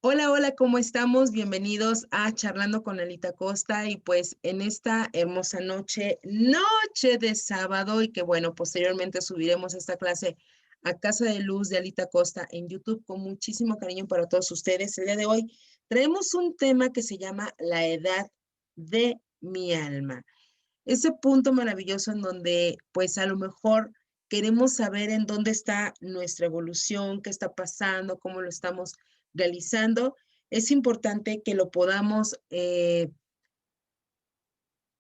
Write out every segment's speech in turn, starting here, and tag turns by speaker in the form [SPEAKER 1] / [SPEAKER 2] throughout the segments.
[SPEAKER 1] Hola, hola, ¿cómo estamos? Bienvenidos a Charlando con Alita Costa y pues en esta hermosa noche de sábado y que bueno, posteriormente subiremos esta clase a Casa de Luz de Alita Costa en YouTube con muchísimo cariño para todos ustedes. El día de hoy traemos un tema que se llama la edad de mi alma. Ese punto maravilloso en donde pues a lo mejor queremos saber en dónde está nuestra evolución, qué está pasando, cómo lo estamos realizando. Es importante que lo podamos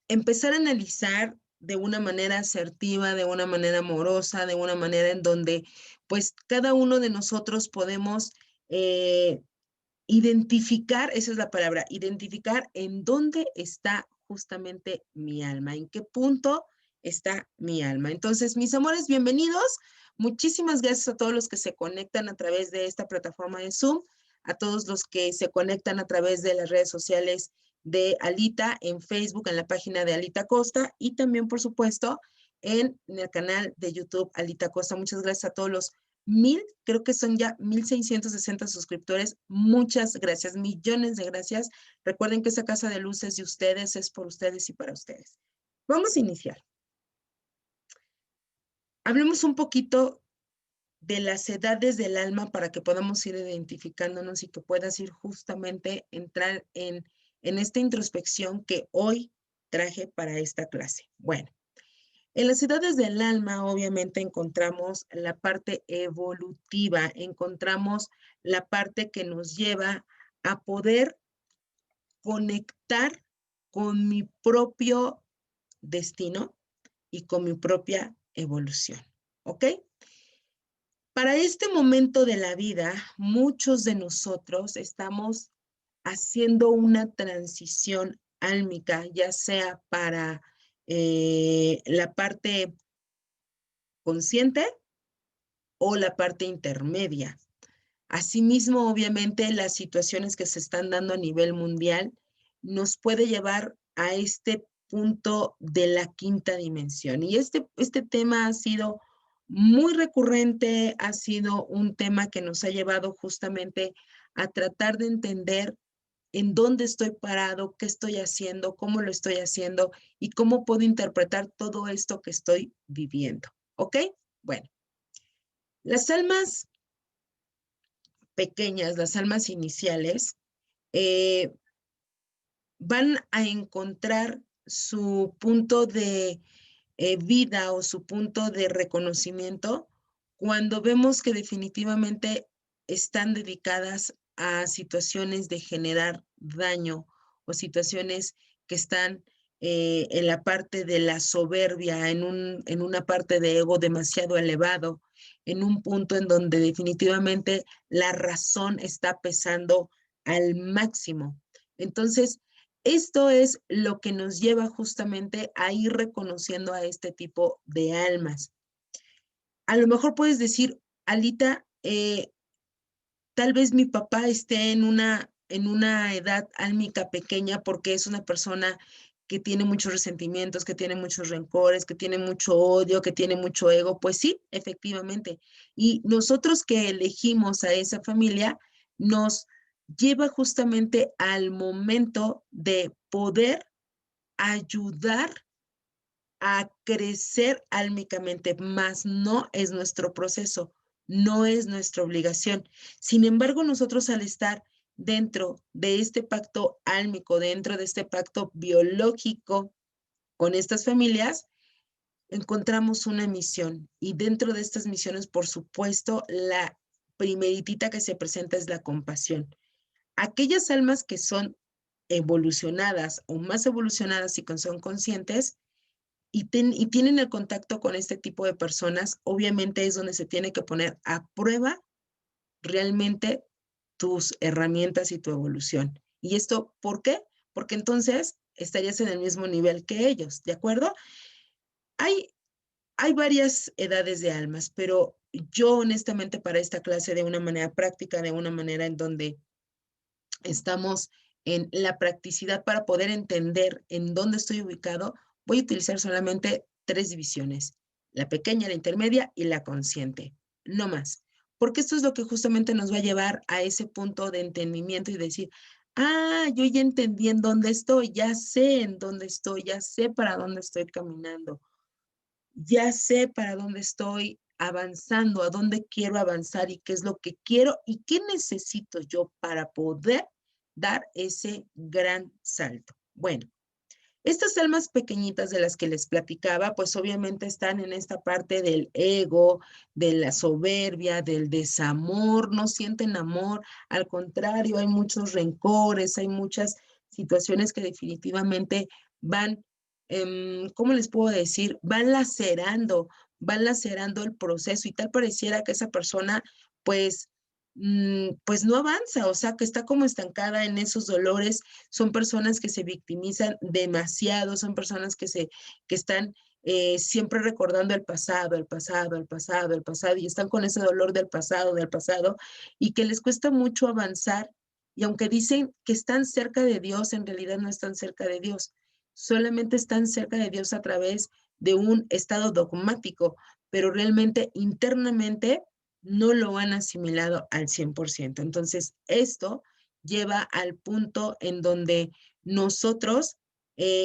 [SPEAKER 1] empezar a analizar de una manera asertiva, de una manera amorosa, de una manera en donde pues cada uno de nosotros podemos identificar, esa es la palabra, identificar en dónde está justamente mi alma, en qué punto está mi alma. Entonces, mis amores, bienvenidos. Muchísimas gracias a todos los que se conectan a través de esta plataforma de Zoom, a todos los que se conectan a través de las redes sociales de Alita, en Facebook, en la página de Alita Costa y también, por supuesto, en el canal de YouTube Alita Costa. Muchas gracias a todos los creo que son ya 1,660 suscriptores. Muchas gracias, millones de gracias. Recuerden que esa casa de luz es de ustedes, es por ustedes y para ustedes. Vamos a iniciar. Hablemos un poquito de las edades del alma para que podamos ir identificándonos y que puedas ir justamente entrar en esta introspección que hoy traje para esta clase. Bueno. En las edades del alma, obviamente, encontramos la parte evolutiva, encontramos la parte que nos lleva a poder conectar con mi propio destino y con mi propia evolución. ¿Ok? Para este momento de la vida, muchos de nosotros estamos haciendo una transición álmica, ya sea para la parte consciente o la parte intermedia. Asimismo, obviamente, las situaciones que se están dando a nivel mundial nos puede llevar a este punto de la quinta dimensión. Y este tema ha sido muy recurrente, ha sido un tema que nos ha llevado justamente a tratar de entender en dónde estoy parado, qué estoy haciendo, cómo lo estoy haciendo y cómo puedo interpretar todo esto que estoy viviendo. ¿Ok? Bueno, las almas pequeñas, las almas iniciales, eh, van a encontrar su punto de vida o su punto de reconocimiento cuando vemos que definitivamente están dedicadas a situaciones de generar daño o situaciones que están en la parte de la soberbia, en una parte de ego demasiado elevado, en un punto en donde definitivamente la razón está pesando al máximo. Entonces, esto es lo que nos lleva justamente a ir reconociendo a este tipo de almas. A lo mejor puedes decir, Alita, tal vez mi papá esté en una edad álmica pequeña porque es una persona que tiene muchos resentimientos, que tiene muchos rencores, que tiene mucho odio, que tiene mucho ego. Pues sí, efectivamente. Y nosotros que elegimos a esa familia, nos lleva justamente al momento de poder ayudar a crecer álmicamente, más no es nuestro proceso, no es nuestra obligación. Sin embargo, nosotros al estar dentro de este pacto álmico, dentro de este pacto biológico con estas familias, encontramos una misión y dentro de estas misiones, por supuesto, la primeritita que se presenta es la compasión. Aquellas almas que son evolucionadas o más evolucionadas y que son conscientes, y tienen el contacto con este tipo de personas, obviamente es donde se tiene que poner a prueba realmente tus herramientas y tu evolución. ¿Y esto por qué? Porque entonces estarías en el mismo nivel que ellos, ¿de acuerdo? Hay, hay varias edades de almas, pero yo honestamente para esta clase de una manera práctica, de una manera en donde estamos en la practicidad para poder entender en dónde estoy ubicado, voy a utilizar solamente tres divisiones, la pequeña, la intermedia y la consciente, no más. porque esto es lo que justamente nos va a llevar a ese punto de entendimiento y decir, ah, yo ya entendí en dónde estoy, ya sé en dónde estoy, ya sé para dónde estoy caminando, ya sé para dónde estoy avanzando, a dónde quiero avanzar y qué es lo que quiero y qué necesito yo para poder dar ese gran salto. Bueno, estas almas pequeñitas de las que les platicaba, pues obviamente están en esta parte del ego, de la soberbia, del desamor, no sienten amor, al contrario, hay muchos rencores, hay muchas situaciones que definitivamente van, ¿cómo les puedo decir? Van lacerando el proceso y tal pareciera que esa persona, pues, pues no avanza, o sea, que está como estancada en esos dolores. Son personas que se victimizan demasiado, son personas que están siempre recordando el pasado, el pasado, el pasado, el pasado, y están con ese dolor del pasado, y que les cuesta mucho avanzar, y aunque dicen que están cerca de Dios, en realidad no están cerca de Dios, solamente están cerca de Dios a través de un estado dogmático, pero realmente internamente no lo han asimilado al 100%. Entonces, esto lleva al punto en donde nosotros,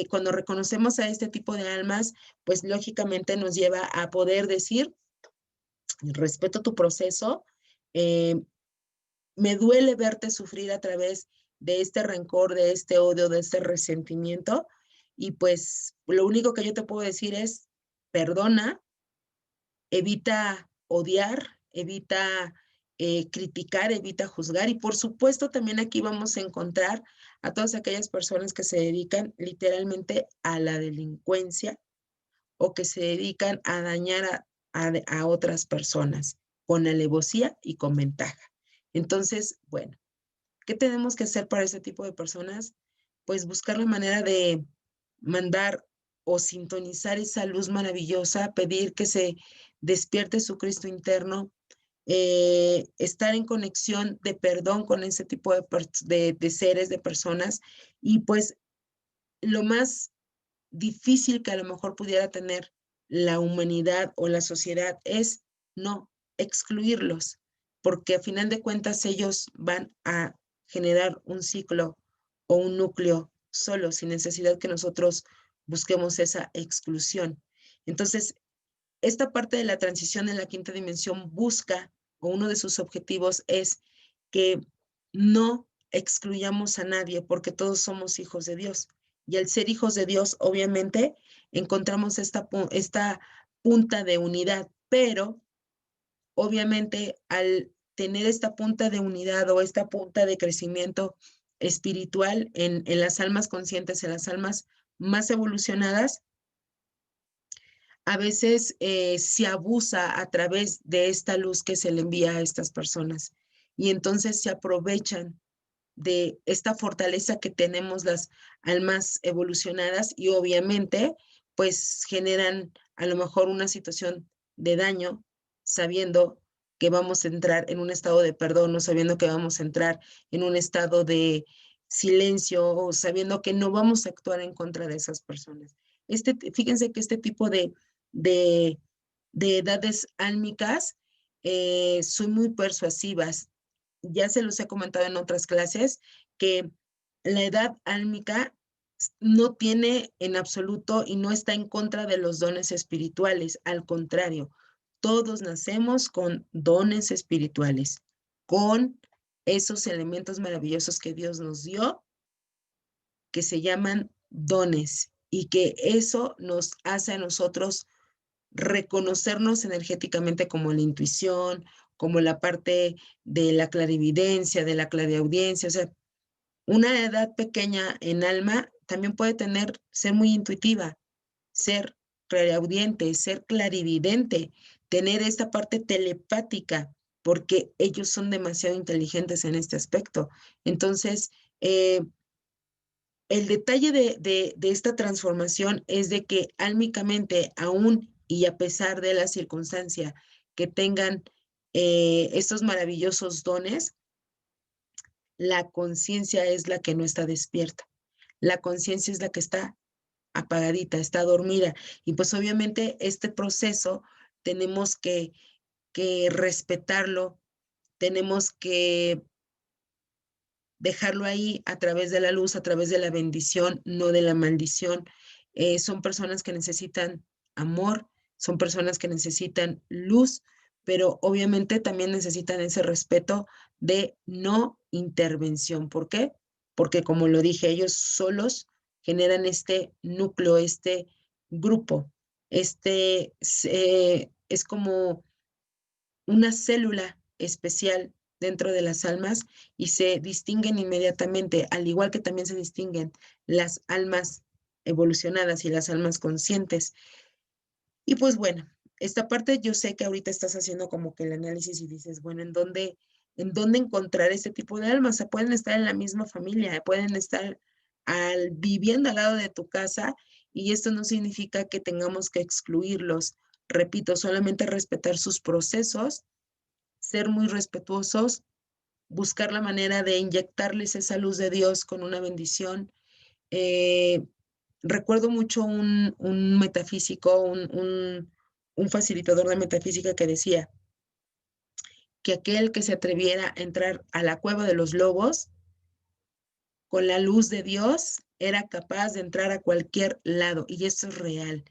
[SPEAKER 1] cuando reconocemos a este tipo de almas, pues lógicamente nos lleva a poder decir, respeto tu proceso, eh, me duele verte sufrir a través de este rencor, de este odio, de este resentimiento, y pues lo único que yo te puedo decir es, perdona, evita odiar, evita criticar, evita juzgar. Y por supuesto también aquí vamos a encontrar a todas aquellas personas que se dedican literalmente a la delincuencia o que se dedican a dañar a otras personas con alevosía y con ventaja. Entonces, bueno, ¿qué tenemos que hacer para ese tipo de personas? Pues buscar la manera de mandar o sintonizar esa luz maravillosa, pedir que se despierte su Cristo interno, estar en conexión de perdón con ese tipo de seres, de personas, y pues lo más difícil que a lo mejor pudiera tener la humanidad o la sociedad es no excluirlos, porque a final de cuentas ellos van a generar un ciclo o un núcleo solo, sin necesidad que nosotros busquemos esa exclusión. Entonces, esta parte de la transición en la quinta dimensión busca, o uno de sus objetivos es que no excluyamos a nadie porque todos somos hijos de Dios. Y al ser hijos de Dios, obviamente, encontramos esta punta de unidad, pero obviamente al tener esta punta de unidad o esta punta de crecimiento espiritual en las almas conscientes, en las almas más evolucionadas, a veces se abusa a través de esta luz que se le envía a estas personas y entonces se aprovechan de esta fortaleza que tenemos las almas evolucionadas y obviamente pues generan a lo mejor una situación de daño sabiendo que vamos a entrar en un estado de perdón o sabiendo que vamos a entrar en un estado de silencio o sabiendo que no vamos a actuar en contra de esas personas. Fíjense que este tipo de, de edades álmicas son muy persuasivas. Ya se los he comentado en otras clases que la edad álmica no tiene en absoluto y no está en contra de los dones espirituales. Al contrario, todos nacemos con dones espirituales, con esos elementos maravillosos que Dios nos dio, que se llaman dones, y que eso nos hace a nosotros reconocernos energéticamente como la intuición, como la parte de la clarividencia, de la clariaudiencia. O sea, una edad pequeña en alma también puede ser muy intuitiva, ser clariaudiente, ser clarividente, tener esta parte telepática, porque ellos son demasiado inteligentes en este aspecto. Entonces, el detalle de esta transformación es de que álmicamente, aún y a pesar de la circunstancia que tengan estos maravillosos dones, la conciencia es la que no está despierta. La conciencia es la que está apagadita, está dormida. Y pues obviamente este proceso tenemos que respetarlo, tenemos que dejarlo ahí a través de la luz, a través de la bendición, no de la maldición. Son personas que necesitan amor, son personas que necesitan luz, pero obviamente también necesitan ese respeto de no intervención. ¿Por qué? Porque como lo dije, ellos solos generan este núcleo, este grupo, es como una célula especial dentro de las almas y se distinguen inmediatamente, al igual que también se distinguen las almas evolucionadas y las almas conscientes. Y pues bueno, esta parte yo sé que ahorita estás haciendo como que el análisis y dices, bueno, ¿en dónde encontrar este tipo de almas? O sea, pueden estar en la misma familia, pueden estar viviendo al lado de tu casa y esto no significa que tengamos que excluirlos. Repito, solamente respetar sus procesos, ser muy respetuosos, buscar la manera de inyectarles esa luz de Dios con una bendición. Eh, Recuerdo mucho un metafísico, un facilitador de metafísica que decía que aquel que se atreviera a entrar a la cueva de los lobos con la luz de Dios era capaz de entrar a cualquier lado, y esto es real.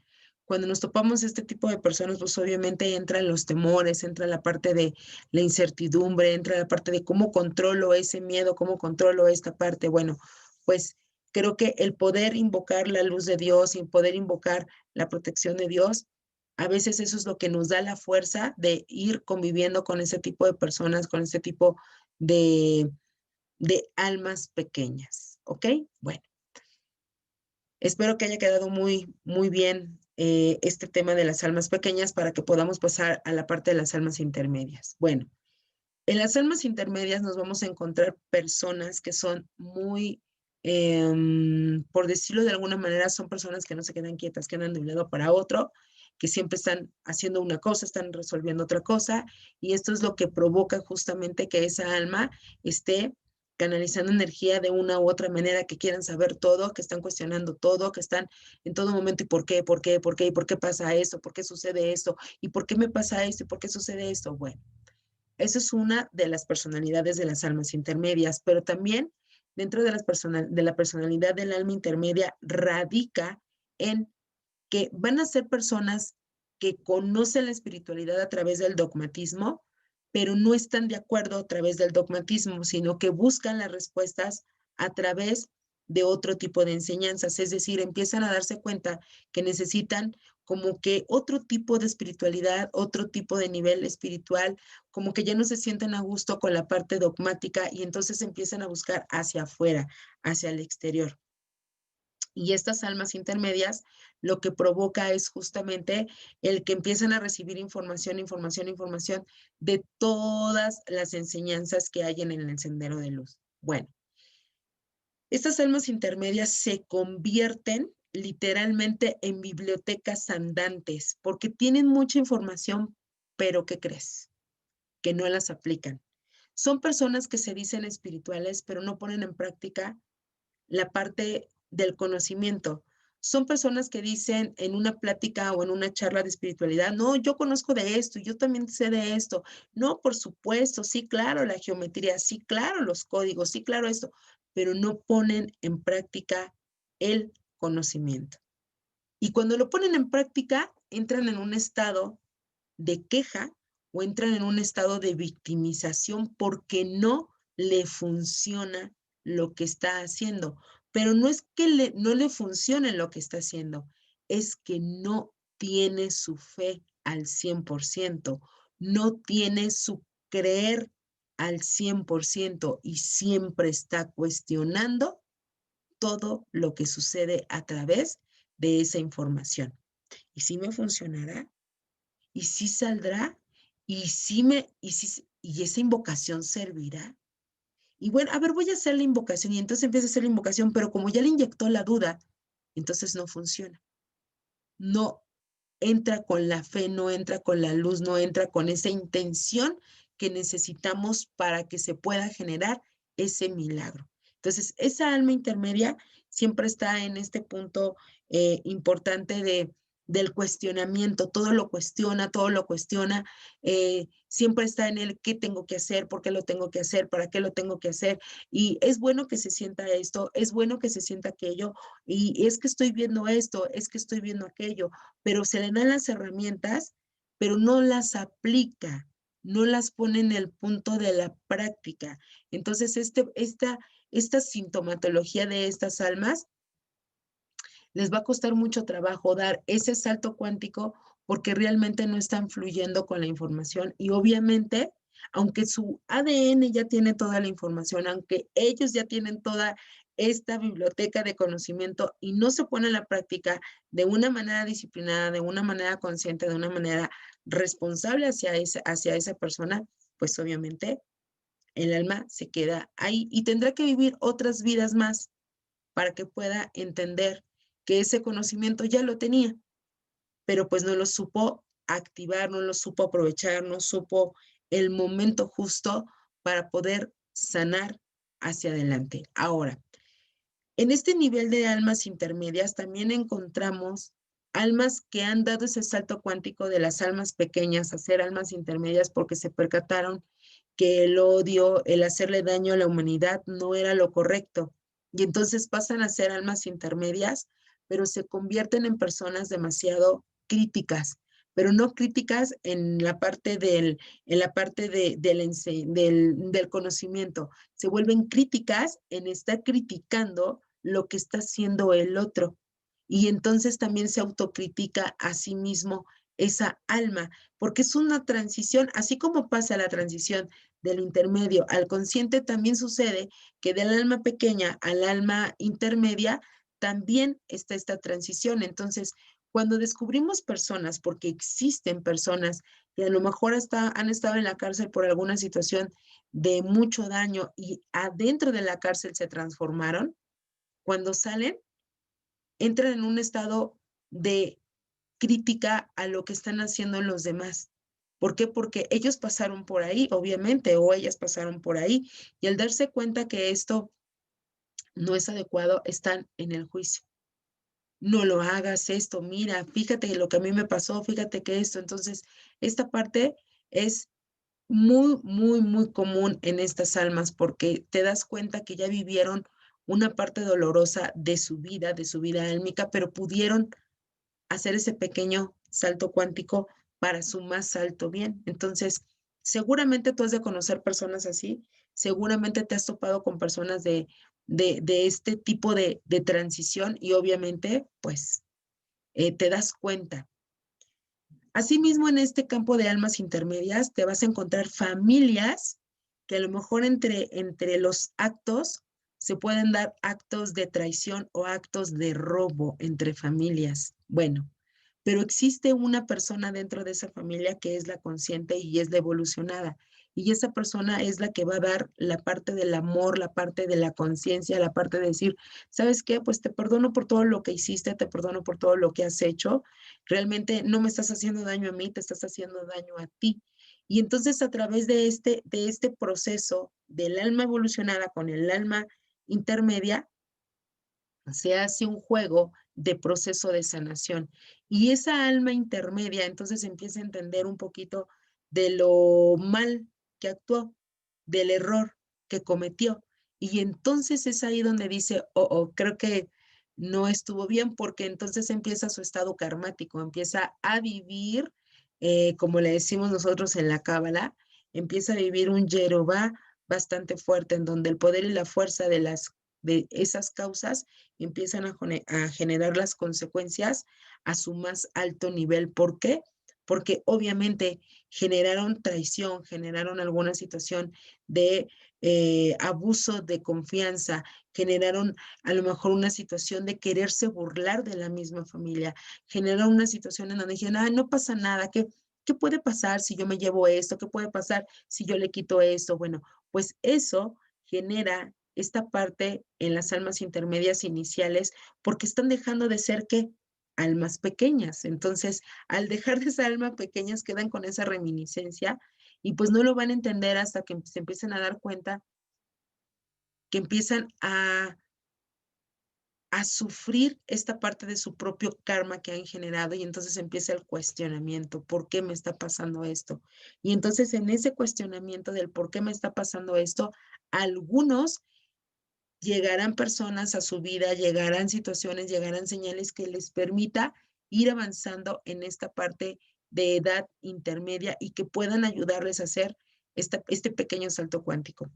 [SPEAKER 1] Cuando nos topamos este tipo de personas, pues obviamente entran los temores, entra la parte de la incertidumbre, entra la parte de cómo controlo ese miedo, cómo controlo esta parte. Bueno, pues creo que el poder invocar la luz de Dios y poder invocar la protección de Dios, a veces eso es lo que nos da la fuerza de ir conviviendo con ese tipo de personas, con ese tipo de almas pequeñas, ¿ok? Bueno, espero que haya quedado muy, muy bien este tema de las almas pequeñas para que podamos pasar a la parte de las almas intermedias. Bueno, en las almas intermedias nos vamos a encontrar personas que son muy, por decirlo de alguna manera, son personas que no se quedan quietas, que andan de un lado para otro, que siempre están haciendo una cosa, están resolviendo otra cosa, y esto es lo que provoca justamente que esa alma esté canalizando energía de una u otra manera, que quieran saber todo, que están cuestionando todo, que están en todo momento, ¿y por qué? ¿Por qué? ¿Por qué? ¿Y por qué pasa esto? ¿Por qué sucede esto? ¿Y por qué me pasa esto? ¿Y por qué sucede esto? Bueno, esa es una de las personalidades de las almas intermedias, pero también dentro de la personalidad del alma intermedia radica en que van a ser personas que conocen la espiritualidad a través del dogmatismo, pero no están de acuerdo a través del dogmatismo, sino que buscan las respuestas a través de otro tipo de enseñanzas, es decir, empiezan a darse cuenta que necesitan como que otro tipo de espiritualidad, otro tipo de nivel espiritual, como que ya no se sienten a gusto con la parte dogmática y entonces empiezan a buscar hacia afuera, hacia el exterior. Y estas almas intermedias lo que provoca es justamente el que empiezan a recibir información, información, información de todas las enseñanzas que hay en el sendero de luz. Bueno, estas almas intermedias se convierten literalmente en bibliotecas andantes porque tienen mucha información, pero ¿qué crees? Que no las aplican. Son personas que se dicen espirituales, pero no ponen en práctica la parte del conocimiento. Son personas que dicen en una plática o en una charla de espiritualidad, no, yo conozco de esto, yo también sé de esto. No, por supuesto, sí, claro, la geometría, sí, claro, los códigos, sí, claro, esto, pero no ponen en práctica el conocimiento. Y cuando lo ponen en práctica, entran en un estado de queja o entran en un estado de victimización porque no le funciona lo que está haciendo. Pero no es que no le funcione lo que está haciendo, es que no tiene su fe al 100%, no tiene su creer al 100% y siempre está cuestionando todo lo que sucede a través de esa información. ¿Y si me funcionará? ¿Y si saldrá? ¿Y esa invocación servirá? Y bueno, a ver, voy a hacer la invocación y entonces empieza a hacer la invocación, pero como ya le inyectó la duda, entonces no funciona. No entra con la fe, no entra con la luz, no entra con esa intención que necesitamos para que se pueda generar ese milagro. Entonces, esa alma intermedia siempre está en este punto importante del cuestionamiento, todo lo cuestiona, siempre está en el qué tengo que hacer, por qué lo tengo que hacer, para qué lo tengo que hacer, y es bueno que se sienta esto, es bueno que se sienta aquello, y es que estoy viendo esto, es que estoy viendo aquello, pero se le dan las herramientas, pero no las aplica, no las pone en el punto de la práctica. Entonces, esta sintomatología de estas almas les va a costar mucho trabajo dar ese salto cuántico porque realmente no están fluyendo con la información y obviamente, aunque su ADN ya tiene toda la información, aunque ellos ya tienen toda esta biblioteca de conocimiento y no se pone en la práctica de una manera disciplinada, de una manera consciente, de una manera responsable hacia esa persona, pues obviamente el alma se queda ahí y tendrá que vivir otras vidas más para que pueda entender que ese conocimiento ya lo tenía, pero pues no lo supo activar, no lo supo aprovechar, no supo el momento justo para poder sanar hacia adelante. Ahora, en este nivel de almas intermedias también encontramos almas que han dado ese salto cuántico de las almas pequeñas a ser almas intermedias porque se percataron que el odio, el hacerle daño a la humanidad no era lo correcto. Y entonces pasan a ser almas intermedias, pero se convierten en personas demasiado críticas, pero no críticas en la parte del conocimiento. Se vuelven críticas en estar criticando lo que está haciendo el otro. Y entonces también se autocritica a sí mismo esa alma, porque es una transición, así como pasa la transición del intermedio al consciente, también sucede que del alma pequeña al alma intermedia también está esta transición. Entonces, cuando descubrimos personas, porque existen personas que a lo mejor hasta han estado en la cárcel por alguna situación de mucho daño y adentro de la cárcel se transformaron, cuando salen, entran en un estado de crítica a lo que están haciendo los demás. ¿Por qué? Porque ellos pasaron por ahí, obviamente, o ellas pasaron por ahí, y al darse cuenta que esto no es adecuado, están en el juicio. No lo hagas esto, mira, fíjate lo que a mí me pasó, fíjate que esto. Entonces, esta parte es muy, muy, muy común en estas almas porque te das cuenta que ya vivieron una parte dolorosa de su vida álmica, pero pudieron hacer ese pequeño salto cuántico para su más alto bien. Entonces, seguramente tú has de conocer personas así, seguramente te has topado con personas de este tipo de transición y obviamente, pues, te das cuenta. Asimismo, en este campo de almas intermedias, te vas a encontrar familias que a lo mejor entre los actos se pueden dar actos de traición o actos de robo entre familias. Bueno, pero existe una persona dentro de esa familia que es la consciente y es la evolucionada. Y esa persona es la que va a dar la parte del amor, la parte de la conciencia, la parte de decir, ¿sabes qué? Pues te perdono por todo lo que hiciste, te perdono por todo lo que has hecho. Realmente no me estás haciendo daño a mí, te estás haciendo daño a ti. Y entonces a través de este proceso del alma evolucionada con el alma intermedia, se hace un juego de proceso de sanación. Y esa alma intermedia entonces empieza a entender un poquito de lo mal que actuó, del error que cometió. Y entonces es ahí donde dice, creo que no estuvo bien porque entonces empieza su estado karmático, empieza a vivir, como le decimos nosotros en la Cábala, empieza a vivir un Yerobá bastante fuerte en donde el poder y la fuerza de esas causas empiezan a generar las consecuencias a su más alto nivel. ¿Por qué? Porque obviamente generaron traición, generaron alguna situación de abuso de confianza, generaron a lo mejor una situación de quererse burlar de la misma familia, generaron una situación en donde dijeron, ah, no pasa nada, ¿qué puede pasar si yo me llevo esto? ¿Qué puede pasar si yo le quito esto? Bueno, pues eso genera esta parte en las almas intermedias iniciales porque están dejando de ser ¿qué? Almas pequeñas. Entonces, al dejar de ser almas pequeñas, quedan con esa reminiscencia y pues no lo van a entender hasta que se empiecen a dar cuenta que empiezan a a sufrir esta parte de su propio karma que han generado y entonces empieza el cuestionamiento, ¿por qué me está pasando esto? Y entonces en ese cuestionamiento del por qué me está pasando esto, algunos llegarán personas a su vida, llegarán situaciones, llegarán señales que les permita ir avanzando en esta parte de edad intermedia y que puedan ayudarles a hacer este pequeño salto cuántico.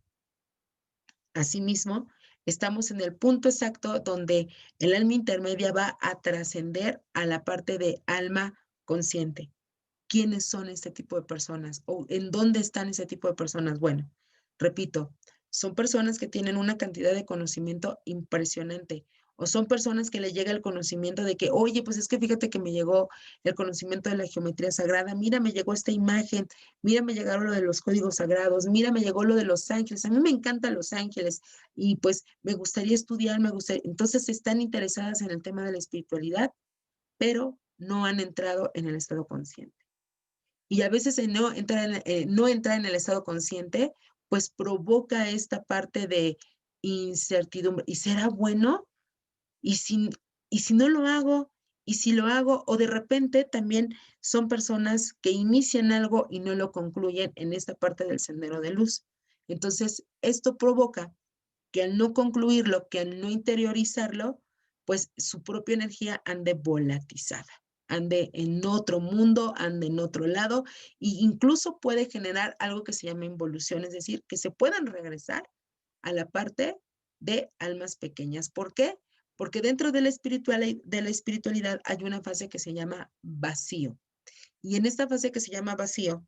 [SPEAKER 1] Asimismo, estamos en el punto exacto donde el alma intermedia va a trascender a la parte de alma consciente. ¿Quiénes son este tipo de personas? ¿O en dónde están ese tipo de personas? Bueno, repito, son personas que tienen una cantidad de conocimiento impresionante. O son personas que le llega el conocimiento de que, oye, pues es que fíjate que me llegó el conocimiento de la geometría sagrada, mira, me llegó esta imagen, mira, me llegaron lo de los códigos sagrados, mira, me llegó lo de los ángeles, a mí me encantan los ángeles y pues me gustaría estudiar, me gustaría, entonces están interesadas en el tema de la espiritualidad, pero no han entrado en el estado consciente. Y a veces el no entrar en el estado consciente, pues provoca esta parte de incertidumbre. ¿Y será bueno? ¿Y si, y si no lo hago? ¿Y si lo hago? O de repente también son personas que inician algo y no lo concluyen en esta parte del sendero de luz. Entonces, esto provoca que al no concluirlo, que al no interiorizarlo, pues su propia energía ande volatizada, ande en otro mundo, ande en otro lado, e incluso puede generar algo que se llama involución, es decir, que se puedan regresar a la parte de almas pequeñas. ¿Por qué? Porque dentro de la espiritualidad hay una fase que se llama vacío. Y en esta fase que se llama vacío,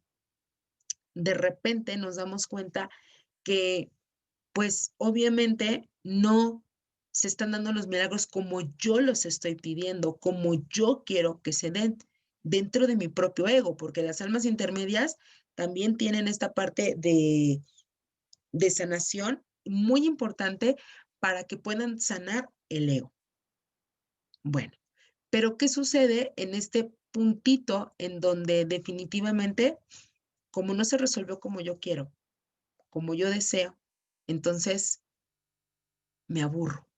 [SPEAKER 1] de repente nos damos cuenta que pues obviamente no se están dando los milagros como yo los estoy pidiendo, como yo quiero que se den dentro de mi propio ego, porque las almas intermedias también tienen esta parte de sanación muy importante para que puedan sanar el ego. Bueno, pero ¿qué sucede en este puntito en donde definitivamente, como no se resolvió como yo quiero, como yo deseo, entonces me aburro,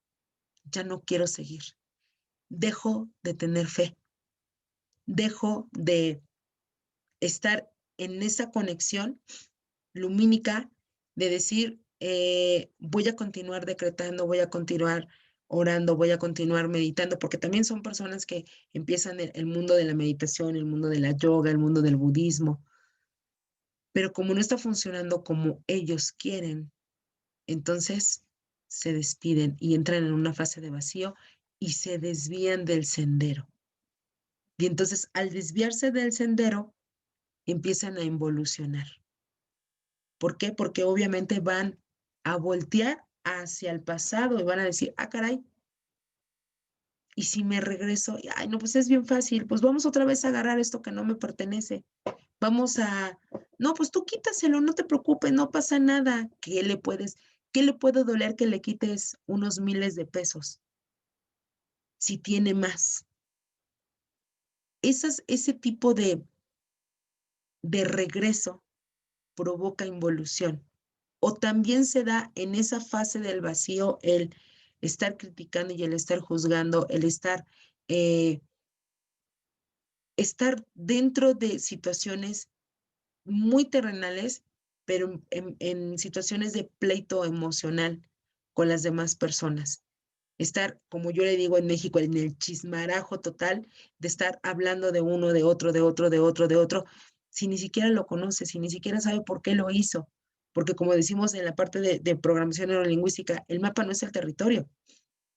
[SPEAKER 1] ya no quiero seguir, dejo de tener fe, dejo de estar en esa conexión lumínica de decir, voy a continuar decretando, voy a continuar orando, voy a continuar meditando, porque también son personas que empiezan el mundo de la meditación, el mundo de la yoga, el mundo del budismo, pero como no está funcionando como ellos quieren, entonces se despiden y entran en una fase de vacío y se desvían del sendero. Y entonces al desviarse del sendero, empiezan a involucionar. ¿Por qué? Porque obviamente van a voltear hacia el pasado y van a decir, ah, caray, y si me regreso, ay, no, pues es bien fácil, pues vamos otra vez a agarrar esto que no me pertenece. Vamos a, no, pues tú quítaselo, no te preocupes, no pasa nada. Qué le puede doler que le quites unos miles de pesos si tiene más? Ese tipo de regreso provoca involución. O también se da en esa fase del vacío el estar criticando y el estar juzgando, el estar dentro de situaciones muy terrenales, pero en situaciones de pleito emocional con las demás personas. Estar, como yo le digo en México, en el chismarajo total de estar hablando de uno, de otro, de otro, de otro, de otro, si ni siquiera lo conoce, si ni siquiera sabe por qué lo hizo. Porque como decimos en la parte de programación neurolingüística, el mapa no es el territorio.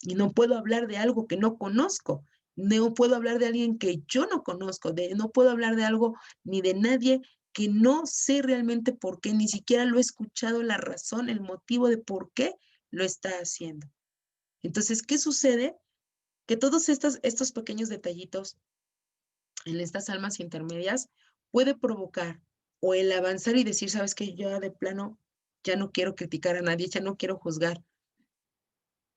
[SPEAKER 1] Y no puedo hablar de algo que no conozco. No puedo hablar de alguien que yo no conozco. No puedo hablar de algo ni de nadie que no sé realmente por qué, ni siquiera lo he escuchado la razón, el motivo de por qué lo está haciendo. Entonces, ¿qué sucede? Que todos estos pequeños detallitos en estas almas intermedias puede provocar o el avanzar y decir, sabes que yo de plano ya no quiero criticar a nadie, ya no quiero juzgar.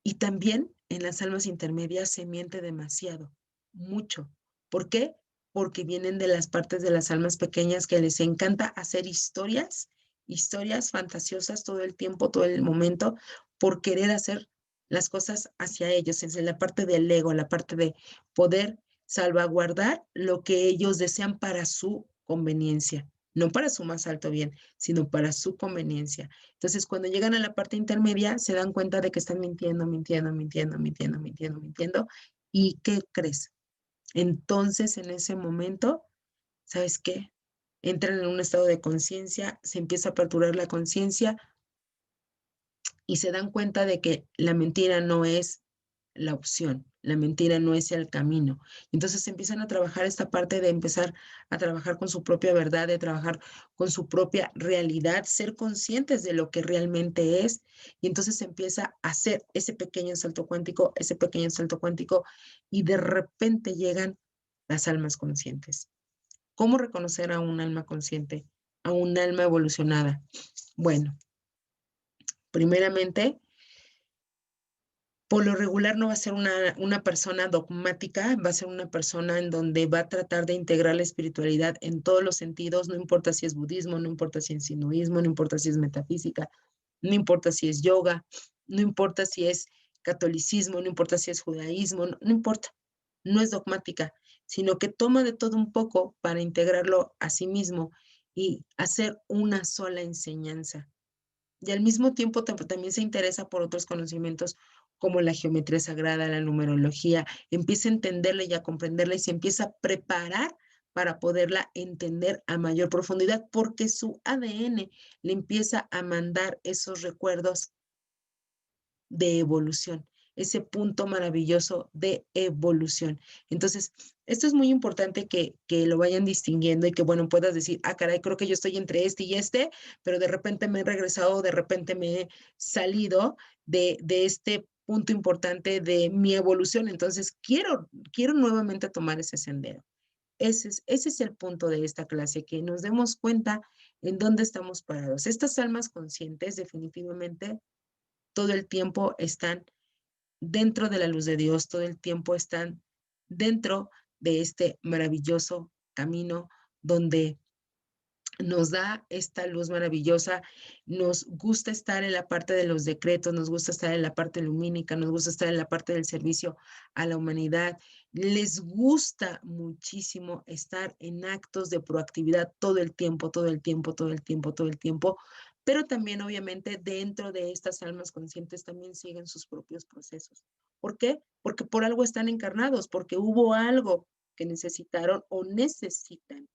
[SPEAKER 1] Y también en las almas intermedias se miente demasiado, mucho. ¿Por qué? Porque vienen de las partes de las almas pequeñas que les encanta hacer historias, historias fantasiosas todo el tiempo, todo el momento, por querer hacer las cosas hacia ellos, es la parte del ego, la parte de poder salvaguardar lo que ellos desean para su conveniencia, no para su más alto bien, sino para su conveniencia. Entonces, cuando llegan a la parte intermedia, se dan cuenta de que están mintiendo, mintiendo, mintiendo, mintiendo, mintiendo, mintiendo. ¿Y qué crees? Entonces, en ese momento, ¿sabes qué? Entran en un estado de conciencia, se empieza a aperturar la conciencia y se dan cuenta de que la mentira no es la opción, la mentira no es el camino. Entonces empiezan a trabajar esta parte de empezar a trabajar con su propia verdad, de trabajar con su propia realidad, ser conscientes de lo que realmente es. Y entonces empieza a hacer ese pequeño salto cuántico, y de repente llegan las almas conscientes. ¿Cómo reconocer a un alma consciente, a un alma evolucionada? Bueno, primeramente, por lo regular no va a ser una persona dogmática, va a ser una persona en donde va a tratar de integrar la espiritualidad en todos los sentidos, no importa si es budismo, no importa si es hinduismo, no importa si es metafísica, no importa si es yoga, no importa si es catolicismo, no importa si es judaísmo, no importa, no es dogmática, sino que toma de todo un poco para integrarlo a sí mismo y hacer una sola enseñanza. Y al mismo tiempo también se interesa por otros conocimientos como la geometría sagrada, la numerología, empieza a entenderla y a comprenderla y se empieza a preparar para poderla entender a mayor profundidad, porque su ADN le empieza a mandar esos recuerdos de evolución, ese punto maravilloso de evolución. Entonces, esto es muy importante que lo vayan distinguiendo y que, bueno, puedas decir, ah, caray, creo que yo estoy entre este y este, pero de repente me he regresado, de repente me he salido de este punto importante de mi evolución. Entonces, quiero nuevamente tomar ese sendero. Ese es el punto de esta clase, que nos demos cuenta en dónde estamos parados. Estas almas conscientes definitivamente todo el tiempo están dentro de la luz de Dios, todo el tiempo están dentro de este maravilloso camino donde nos da esta luz maravillosa, nos gusta estar en la parte de los decretos, nos gusta estar en la parte lumínica, nos gusta estar en la parte del servicio a la humanidad, les gusta muchísimo estar en actos de proactividad todo el tiempo, todo el tiempo, todo el tiempo, todo el tiempo, pero también obviamente dentro de estas almas conscientes también siguen sus propios procesos. ¿Por qué? Porque por algo están encarnados, porque hubo algo que necesitaron o necesitan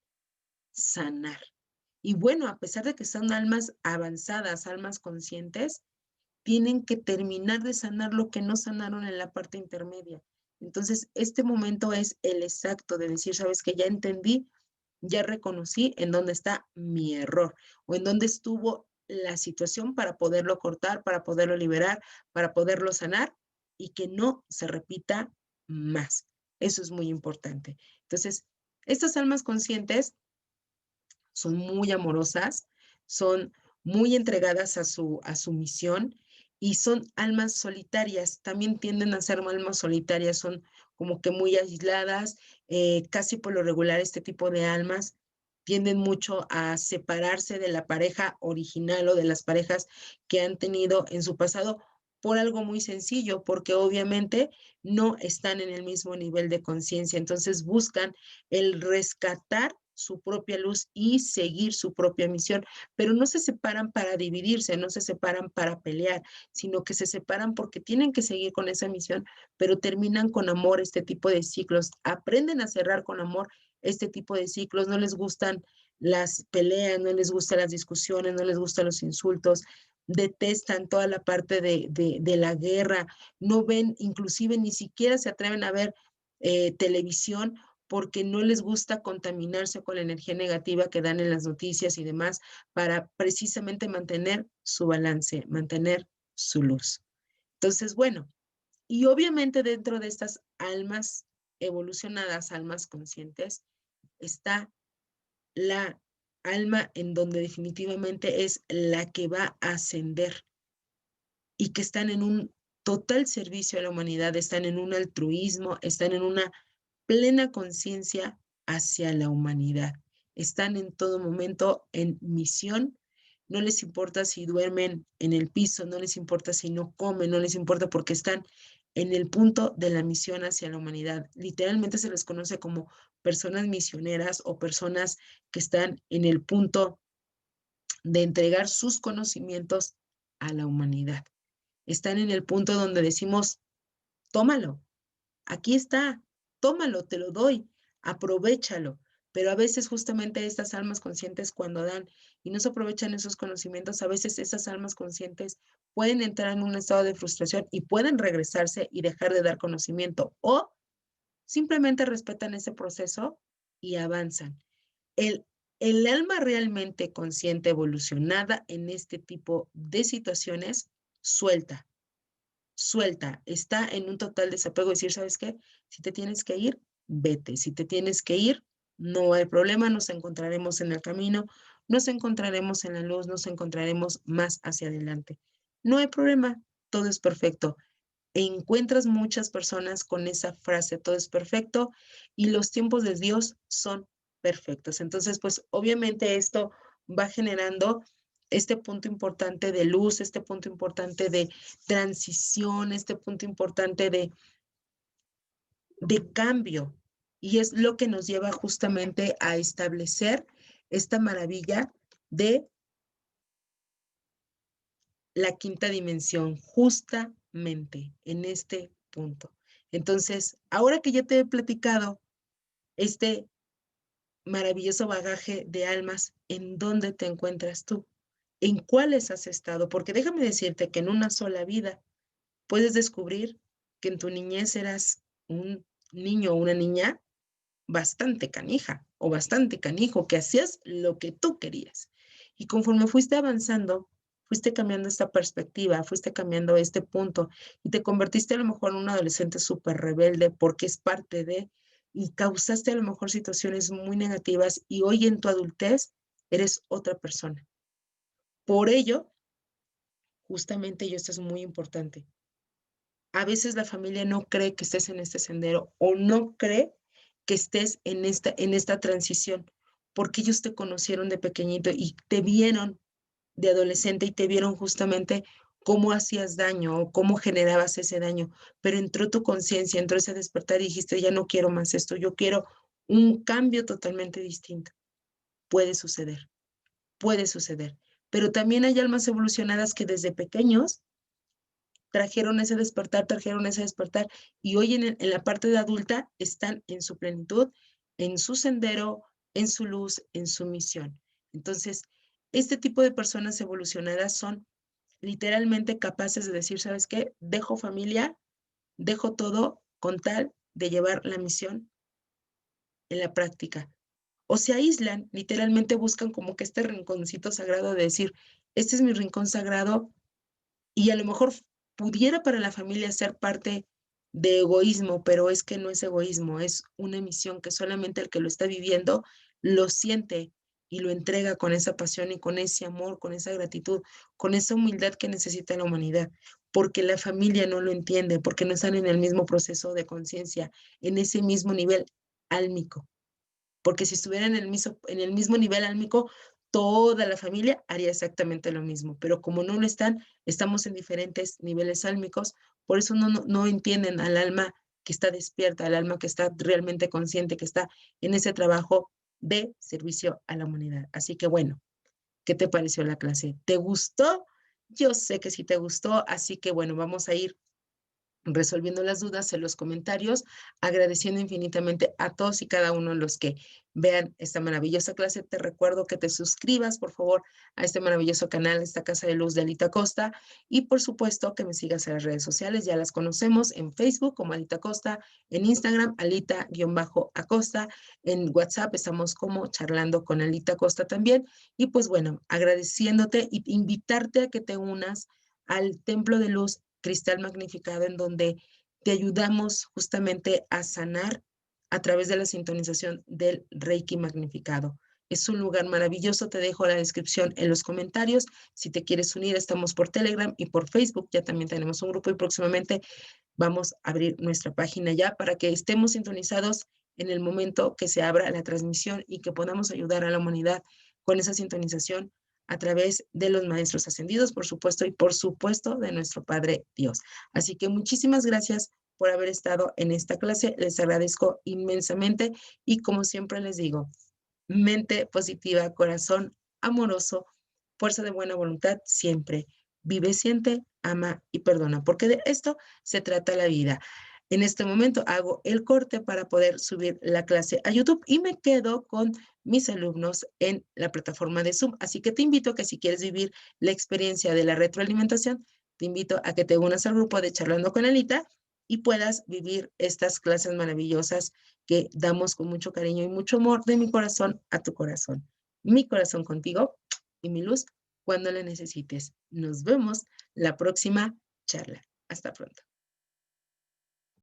[SPEAKER 1] sanar. Y bueno, a pesar de que son almas avanzadas, almas conscientes, tienen que terminar de sanar lo que no sanaron en la parte intermedia. Entonces, este momento es el exacto de decir, sabes que ya entendí, ya reconocí en dónde está mi error o en dónde estuvo la situación para poderlo cortar, para poderlo liberar, para poderlo sanar y que no se repita más. Eso es muy importante. Entonces, estas almas conscientes son muy amorosas, son muy entregadas a su misión y son almas solitarias. También tienden a ser almas solitarias, son como que muy aisladas, casi por lo regular este tipo de almas tienden mucho a separarse de la pareja original o de las parejas que han tenido en su pasado por algo muy sencillo, porque obviamente no están en el mismo nivel de conciencia, entonces buscan el rescatar su propia luz y seguir su propia misión, pero no se separan para dividirse, no se separan para pelear, sino que se separan porque tienen que seguir con esa misión, pero terminan con amor este tipo de ciclos, aprenden a cerrar con amor este tipo de ciclos, no les gustan las peleas, no les gustan las discusiones, no les gustan los insultos, detestan toda la parte de la guerra, no ven, inclusive ni siquiera se atreven a ver televisión porque no les gusta contaminarse con la energía negativa que dan en las noticias y demás para precisamente mantener su balance, mantener su luz. Entonces, bueno, y obviamente dentro de estas almas evolucionadas, almas conscientes, está la alma en donde definitivamente es la que va a ascender y que están en un total servicio a la humanidad, están en un altruismo, están en una plena conciencia hacia la humanidad. Están en todo momento en misión no les importa si duermen en el piso, no les importa si no comen, no les importa porque están en el punto de la misión hacia la humanidad. Literalmente se les conoce como personas misioneras o personas que están en el punto de entregar sus conocimientos a la humanidad. Están en el punto donde decimos, tómalo, aquí está, tómalo, te lo doy, aprovéchalo. Pero a veces justamente estas almas conscientes cuando dan y no se aprovechan esos conocimientos, a veces esas almas conscientes pueden entrar en un estado de frustración y pueden regresarse y dejar de dar conocimiento o simplemente respetan ese proceso y avanzan. El, el alma realmente consciente, evolucionada en este tipo de situaciones, suelta, suelta, está en un total desapego, decir, ¿sabes qué? Si te tienes que ir, vete, si te tienes que ir, no hay problema, nos encontraremos en el camino, nos encontraremos en la luz, nos encontraremos más hacia adelante. No hay problema, todo es perfecto. E encuentras muchas personas con esa frase, todo es perfecto, y los tiempos de Dios son perfectos. Entonces, pues obviamente esto va generando este punto importante de luz, este punto importante de transición, este punto importante de cambio. Y es lo que nos lleva justamente a establecer esta maravilla de la quinta dimensión, justamente en este punto. Entonces, ahora que ya te he platicado este maravilloso bagaje de almas, ¿en dónde te encuentras tú? ¿En cuáles has estado? Porque déjame decirte que en una sola vida puedes descubrir que en tu niñez eras un niño o una niña bastante canija o bastante canijo, que hacías lo que tú querías. Y conforme fuiste avanzando, fuiste cambiando esta perspectiva, fuiste cambiando este punto y te convertiste a lo mejor en un adolescente súper rebelde porque es parte de, y causaste a lo mejor situaciones muy negativas y hoy en tu adultez eres otra persona. Por ello, justamente, y esto es muy importante, a veces la familia no cree que estés en este sendero o no cree que estés en esta transición, porque ellos te conocieron de pequeñito y te vieron de adolescente y te vieron justamente cómo hacías daño o cómo generabas ese daño, pero entró tu conciencia, entró ese despertar y dijiste, ya no quiero más esto, yo quiero un cambio totalmente distinto. Puede suceder, puede suceder, pero también hay almas evolucionadas que desde pequeños trajeron ese despertar y hoy en la parte de adulta están en su plenitud, en su sendero, en su luz, en su misión. Entonces, este tipo de personas evolucionadas son literalmente capaces de decir, ¿sabes qué? Dejo familia, dejo todo con tal de llevar la misión en la práctica. O se aíslan, literalmente buscan como que este rinconcito sagrado de decir, este es mi rincón sagrado, y a lo mejor pudiera para la familia ser parte de egoísmo, pero es que no es egoísmo, es una emisión que solamente el que lo está viviendo lo siente y lo entrega con esa pasión y con ese amor, con esa gratitud, con esa humildad que necesita la humanidad, porque la familia no lo entiende, porque no están en el mismo proceso de conciencia, en ese mismo nivel álmico, porque si estuvieran en el mismo nivel álmico, toda la familia haría exactamente lo mismo, pero como no lo están, estamos en diferentes niveles álmicos, por eso no entienden al alma que está despierta, al alma que está realmente consciente, que está en ese trabajo de servicio a la humanidad. Así que bueno, ¿qué te pareció la clase? ¿Te gustó? Yo sé que sí te gustó, así que bueno, vamos a ir resolviendo las dudas en los comentarios, agradeciendo infinitamente a todos y cada uno de los que vean esta maravillosa clase. Te recuerdo que te suscribas, por favor, a este maravilloso canal, esta Casa de Luz de Alita Costa, y por supuesto que me sigas en las redes sociales, ya las conocemos, en Facebook como Alita Costa, en Instagram Alita-Acosta, en WhatsApp estamos como charlando con Alita Costa también, y pues bueno, agradeciéndote y invitarte a que te unas al Templo de Luz Cristal Magnificado, en donde te ayudamos justamente a sanar a través de la sintonización del Reiki Magnificado. Es un lugar maravilloso, te dejo la descripción en los comentarios. Si te quieres unir, estamos por Telegram y por Facebook, ya también tenemos un grupo y próximamente vamos a abrir nuestra página ya para que estemos sintonizados en el momento que se abra la transmisión y que podamos ayudar a la humanidad con esa sintonización a través de los maestros ascendidos, por supuesto, y por supuesto de nuestro Padre Dios. Así que muchísimas gracias por haber estado en esta clase. Les agradezco inmensamente y como siempre les digo, mente positiva, corazón amoroso, fuerza de buena voluntad siempre. Vive, siente, ama y perdona, porque de esto se trata la vida. En este momento hago el corte para poder subir la clase a YouTube y me quedo con mis alumnos en la plataforma de Zoom. Así que te invito a que si quieres vivir la experiencia de la retroalimentación, te invito a que te unas al grupo de Charlando con Anita y puedas vivir estas clases maravillosas que damos con mucho cariño y mucho amor de mi corazón a tu corazón. Mi corazón contigo y mi luz cuando la necesites. Nos vemos la próxima charla. Hasta pronto.